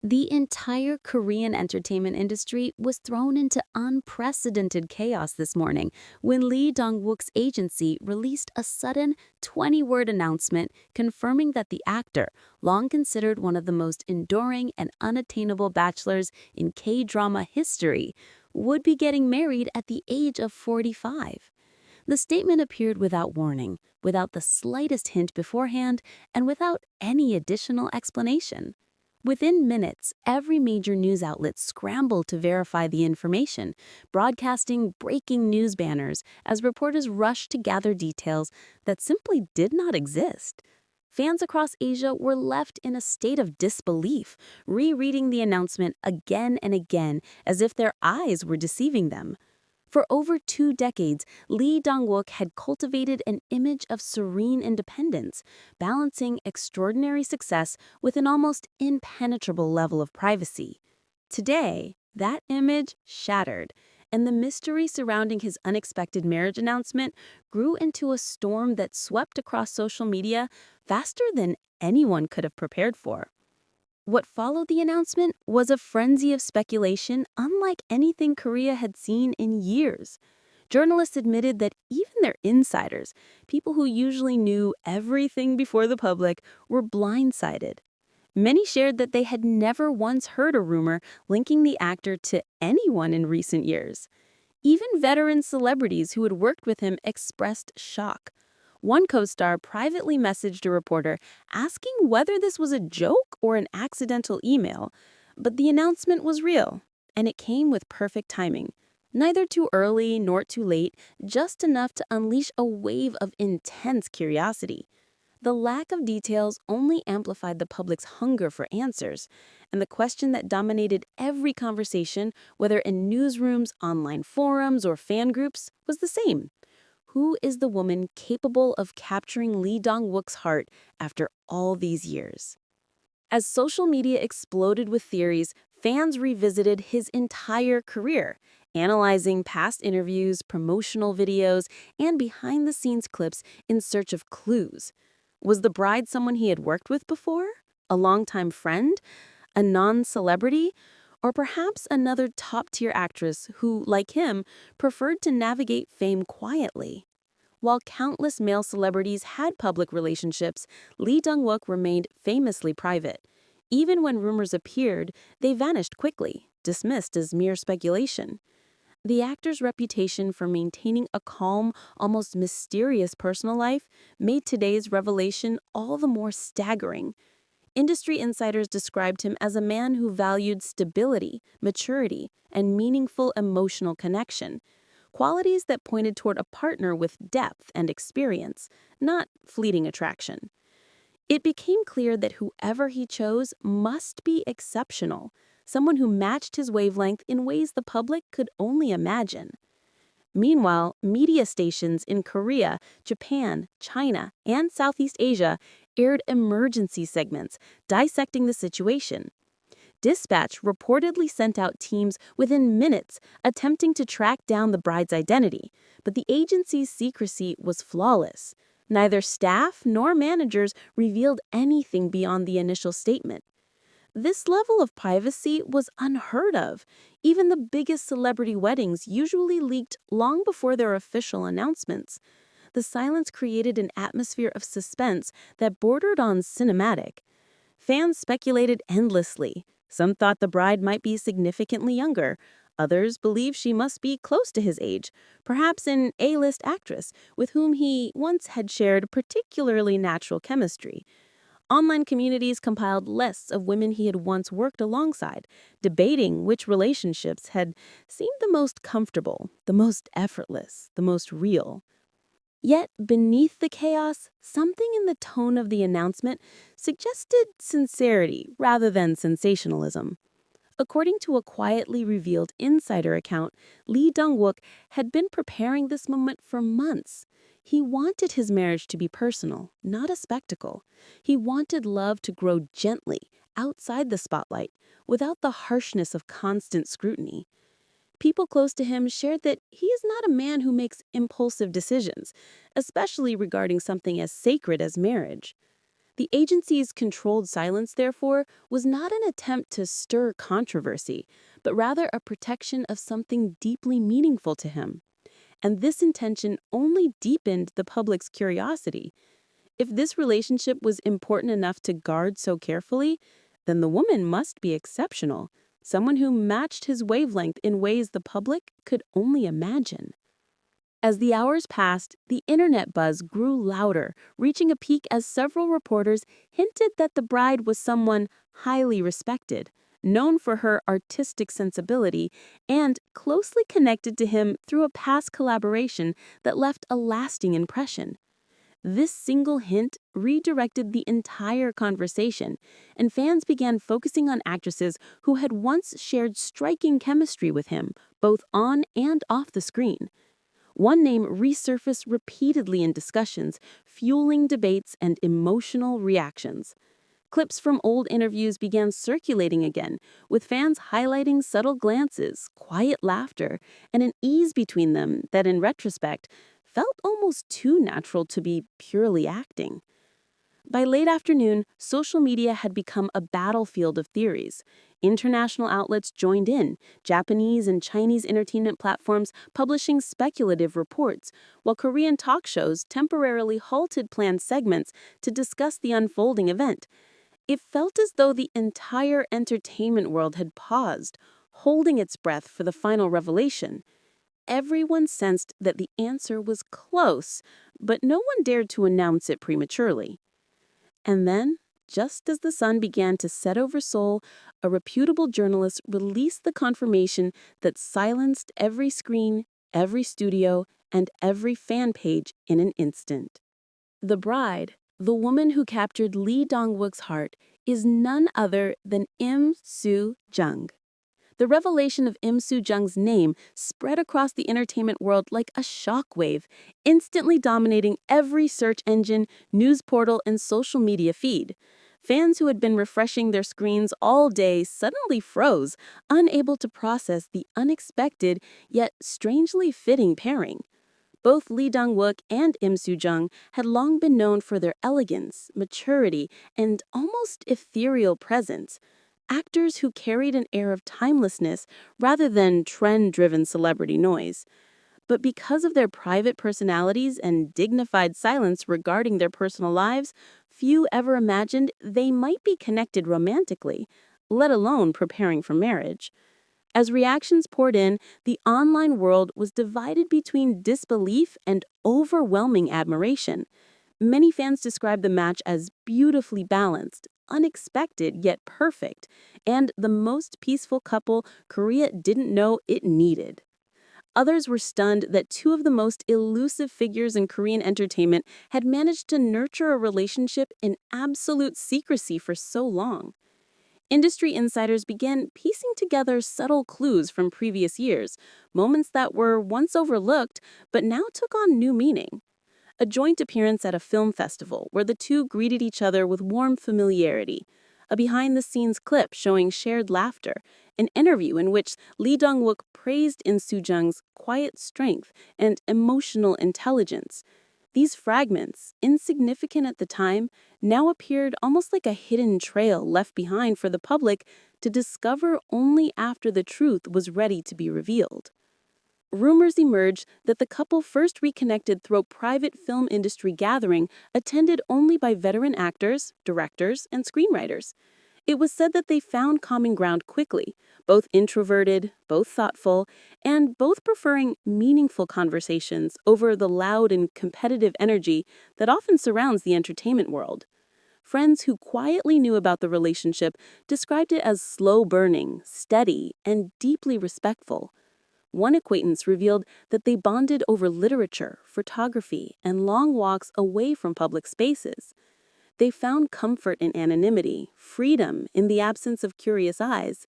The entire Korean entertainment industry was thrown into unprecedented chaos this morning when Lee Dong-wook's agency released a sudden 20-word announcement confirming that the actor, long considered one of the most enduring and unattainable bachelors in K-drama history, would be getting married at the age of 45. The statement appeared without warning, without the slightest hint beforehand, and without any additional explanation. Within minutes, every major news outlet scrambled to verify the information, broadcasting breaking news banners as reporters rushed to gather details that simply did not exist. Fans across Asia were left in a state of disbelief, rereading the announcement again and again as if their eyes were deceiving them. For over 2 decades, Lee Dong-wook had cultivated an image of serene independence, balancing extraordinary success with an almost impenetrable level of privacy. Today, that image shattered, and the mystery surrounding his unexpected marriage announcement grew into a storm that swept across social media faster than anyone could have prepared for. What followed the announcement was a frenzy of speculation unlike anything Korea had seen in years. Journalists admitted that even their insiders, people who usually knew everything before the public, were blindsided. Many shared that they had never once heard a rumor linking the actor to anyone in recent years. Even veteran celebrities who had worked with him expressed shock. One co-star privately messaged a reporter asking whether this was a joke or an accidental email, but the announcement was real, and it came with perfect timing. Neither too early nor too late, just enough to unleash a wave of intense curiosity. The lack of details only amplified the public's hunger for answers, and the question that dominated every conversation, whether in newsrooms, online forums, or fan groups, was the same. Who is the woman capable of capturing Lee Dong-wook's heart after all these years? As social media exploded with theories, fans revisited his entire career, analyzing past interviews, promotional videos, and behind-the-scenes clips in search of clues. Was the bride someone he had worked with before? A longtime friend? A non-celebrity? Or perhaps another top-tier actress who, like him, preferred to navigate fame quietly? While countless male celebrities had public relationships, Lee Dong-wook remained famously private. Even when rumors appeared, they vanished quickly, dismissed as mere speculation. The actor's reputation for maintaining a calm, almost mysterious personal life made today's revelation all the more staggering. Industry insiders described him as a man who valued stability, maturity, and meaningful emotional connection, qualities that pointed toward a partner with depth and experience, not fleeting attraction. It became clear that whoever he chose must be exceptional, someone who matched his wavelength in ways the public could only imagine. Meanwhile, media stations in Korea, Japan, China, and Southeast Asia aired emergency segments dissecting the situation. Dispatch reportedly sent out teams within minutes attempting to track down the bride's identity, but the agency's secrecy was flawless. Neither staff nor managers revealed anything beyond the initial statement. This level of privacy was unheard of. Even the biggest celebrity weddings usually leaked long before their official announcements. The silence created an atmosphere of suspense that bordered on cinematic. Fans speculated endlessly. Some thought the bride might be significantly younger. Others believed she must be close to his age, perhaps an A-list actress with whom he once had shared particularly natural chemistry. Online communities compiled lists of women he had once worked alongside, debating which relationships had seemed the most comfortable, the most effortless, the most real. Yet, beneath the chaos, something in the tone of the announcement suggested sincerity rather than sensationalism. According to a quietly revealed insider account, Lee Dong-wook had been preparing this moment for months. He wanted his marriage to be personal, not a spectacle. He wanted love to grow gently, outside the spotlight, without the harshness of constant scrutiny. People close to him shared that he is not a man who makes impulsive decisions, especially regarding something as sacred as marriage. The agency's controlled silence, therefore, was not an attempt to stir controversy, but rather a protection of something deeply meaningful to him. And this intention only deepened the public's curiosity. If this relationship was important enough to guard so carefully, then the woman must be exceptional, someone who matched his wavelength in ways the public could only imagine. As the hours passed, the internet buzz grew louder, reaching a peak as several reporters hinted that the bride was someone highly respected, known for her artistic sensibility, and closely connected to him through a past collaboration that left a lasting impression. This single hint redirected the entire conversation, and fans began focusing on actresses who had once shared striking chemistry with him, both on and off the screen. One name resurfaced repeatedly in discussions, fueling debates and emotional reactions. Clips from old interviews began circulating again, with fans highlighting subtle glances, quiet laughter, and an ease between them that, in retrospect, felt almost too natural to be purely acting. By late afternoon, social media had become a battlefield of theories. International outlets joined in, Japanese and Chinese entertainment platforms publishing speculative reports, while Korean talk shows temporarily halted planned segments to discuss the unfolding event. It felt as though the entire entertainment world had paused, holding its breath for the final revelation. Everyone sensed that the answer was close, but no one dared to announce it prematurely. And then, just as the sun began to set over Seoul, a reputable journalist released the confirmation that silenced every screen, every studio, and every fan page in an instant. The bride, the woman who captured Lee Dong-wook's heart, is none other than Im Soo-jung. The revelation of Im Soo-jung's name spread across the entertainment world like a shockwave, instantly dominating every search engine, news portal, and social media feed. Fans who had been refreshing their screens all day suddenly froze, unable to process the unexpected yet strangely fitting pairing. Both Lee Dong-wook and Im Soo-jung had long been known for their elegance, maturity, and almost ethereal presence. Actors who carried an air of timelessness rather than trend-driven celebrity noise. But because of their private personalities and dignified silence regarding their personal lives, few ever imagined they might be connected romantically, let alone preparing for marriage. As reactions poured in, the online world was divided between disbelief and overwhelming admiration. Many fans described the match as beautifully balanced, unexpected yet perfect, and the most peaceful couple Korea didn't know it needed. Others were stunned that two of the most elusive figures in Korean entertainment had managed to nurture a relationship in absolute secrecy for so long. Industry insiders began piecing together subtle clues from previous years, moments that were once overlooked but now took on new meaning. A joint appearance at a film festival where the two greeted each other with warm familiarity, a behind-the-scenes clip showing shared laughter, an interview in which Lee Dong-wook praised In Soo-jung's quiet strength and emotional intelligence. These fragments, insignificant at the time, now appeared almost like a hidden trail left behind for the public to discover only after the truth was ready to be revealed. Rumors emerged that the couple first reconnected through a private film industry gathering attended only by veteran actors, directors, and screenwriters. It was said that they found common ground quickly, both introverted, both thoughtful, and both preferring meaningful conversations over the loud and competitive energy that often surrounds the entertainment world. Friends who quietly knew about the relationship described it as slow burning, steady, and deeply respectful. One acquaintance revealed that they bonded over literature, photography, and long walks away from public spaces. They found comfort in anonymity, freedom in the absence of curious eyes.